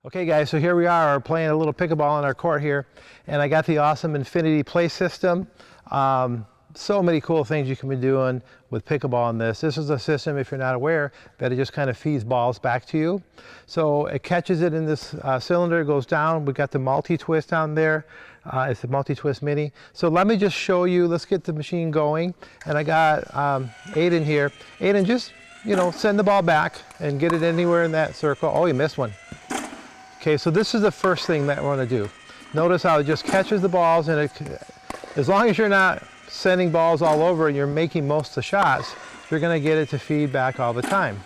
Okay guys, so here we are playing a little pickleball on our court here, and I got the awesome Infinity Play System. So many cool things you can be doing with pickleball in this. This is a system, if you're not aware, that it just kind of feeds balls back to you. So it catches it in this cylinder, goes down. We got the multi-twist down there. It's the multi-twist mini. So let me just show you, let's get the machine going. And I got Aiden here. Aiden, just, send the ball back and get it anywhere in that circle. Oh, you missed one. Okay, so this is the first thing that we're going to do. Notice how it just catches the balls, and as long as you're not sending balls all over and you're making most of the shots, you're going to get it to feed back all the time.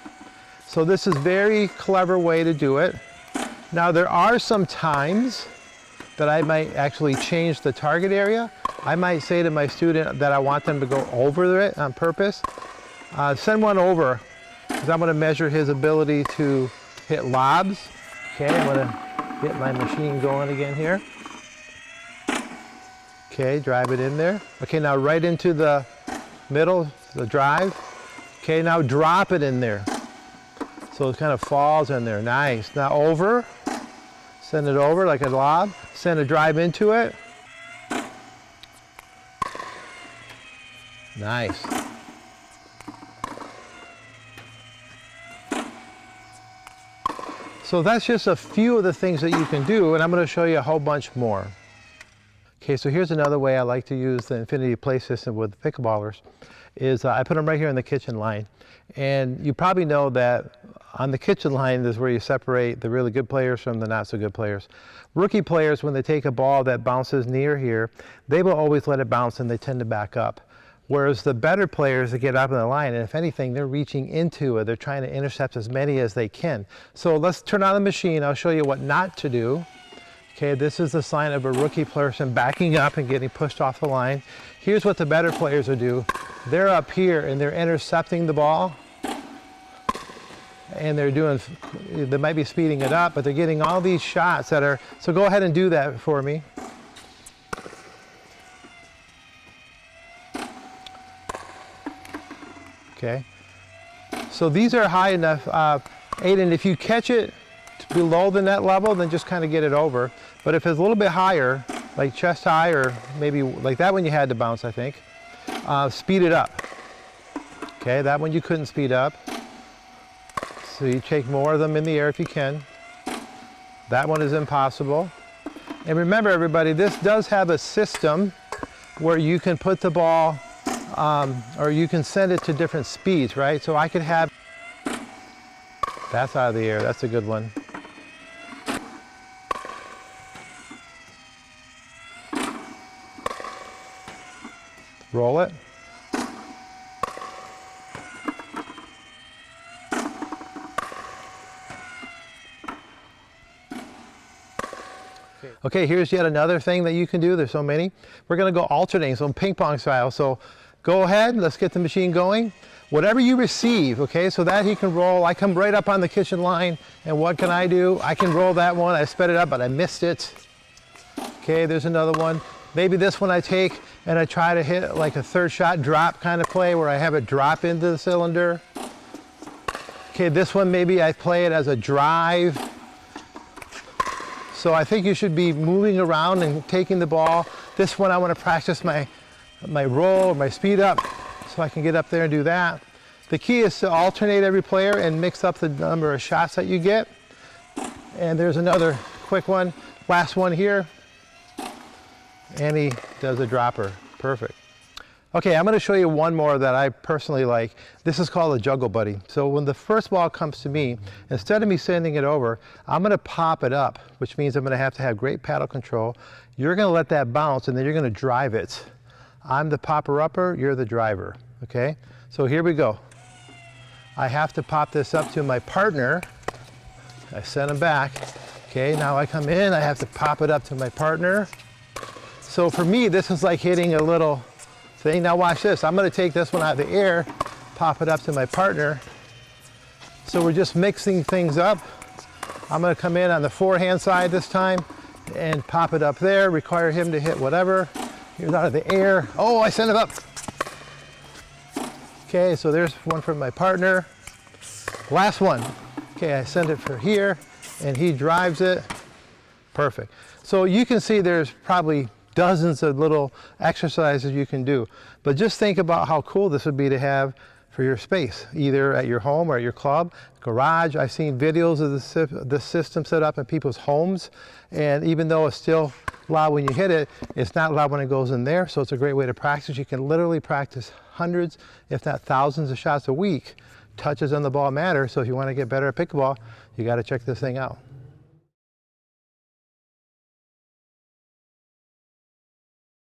So this is a very clever way to do it. Now there are some times that I might actually change the target area. I might say to my student that I want them to go over it on purpose. Send one over, because I'm going to measure his ability to hit lobs. Okay, I'm going to get my machine going again here. Okay, drive it in there. Okay, now right into the middle, the drive. Okay, now drop it in there. So it kind of falls in there. Nice. Now over. Send it over like a lob. Send a drive into it. Nice. So that's just a few of the things that you can do, and I'm going to show you a whole bunch more. Okay, so here's another way I like to use the Infinity Play System with pickleballers, is I put them right here in the kitchen line. And you probably know that on the kitchen line is where you separate the really good players from the not so good players. Rookie players, when they take a ball that bounces near here, they will always let it bounce and they tend to back up. Whereas the better players that get up in the line, and if anything, they're reaching into it. They're trying to intercept as many as they can. So let's turn on the machine. I'll show you what not to do. Okay, this is the sign of a rookie person backing up and getting pushed off the line. Here's what the better players will do. They're up here and they're intercepting the ball. And they might be speeding it up, but they're getting all these shots that are, so go ahead and do that for me. Okay, so these are high enough. Aiden, if you catch it below the net level, then just kind of get it over. But if it's a little bit higher, like chest high, or maybe like that one you had to bounce, I think, speed it up. Okay, that one you couldn't speed up. So you take more of them in the air if you can. That one is impossible. And remember everybody, this does have a system where you can put the ball or you can send it to different speeds, right? So I could have, that's out of the air, that's a good one. Roll it. Okay, here's yet another thing that you can do. There's so many. We're going to go alternating, so ping pong style. So go ahead, let's get the machine going. Whatever you receive, okay, so that he can roll. I come right up on the kitchen line, and what can I do? I can roll that one. I sped it up, but I missed it. Okay, there's another one. Maybe this one I take and I try to hit like a third shot drop kind of play where I have it drop into the cylinder. Okay, this one maybe I play it as a drive. So I think you should be moving around and taking the ball. This one I want to practice my roll or my speed up so I can get up there and do that. The key is to alternate every player and mix up the number of shots that you get. And there's another quick one, last one here. And he does a dropper, perfect. Okay, I'm going to show you one more that I personally like. This is called a Juggling Buddy. So when the first ball comes to me, instead of me sending it over, I'm going to pop it up, which means I'm going to have great paddle control. You're going to let that bounce, and then you're going to drive it. I'm the popper-upper, you're the driver, okay? So here we go. I have to pop this up to my partner. I send him back. Okay, now I come in, I have to pop it up to my partner. So for me, this is like hitting a little thing. Now watch this. I'm going to take this one out of the air, pop it up to my partner. So we're just mixing things up. I'm going to come in on the forehand side this time and pop it up there, require him to hit whatever. Here's out of the air. Oh, I sent it up. Okay, so there's one from my partner. Last one. Okay, I send it for here, and he drives it. Perfect. So you can see there's probably dozens of little exercises you can do. But just think about how cool this would be to have for your space, either at your home or at your club, garage. I've seen videos of this system set up in people's homes, and even though it's still loud when you hit it, it's not loud when it goes in there, so it's a great way to practice. You can literally practice hundreds, if not thousands of shots a week. Touches on the ball matter, so if you want to get better at pickleball, you got to check this thing out.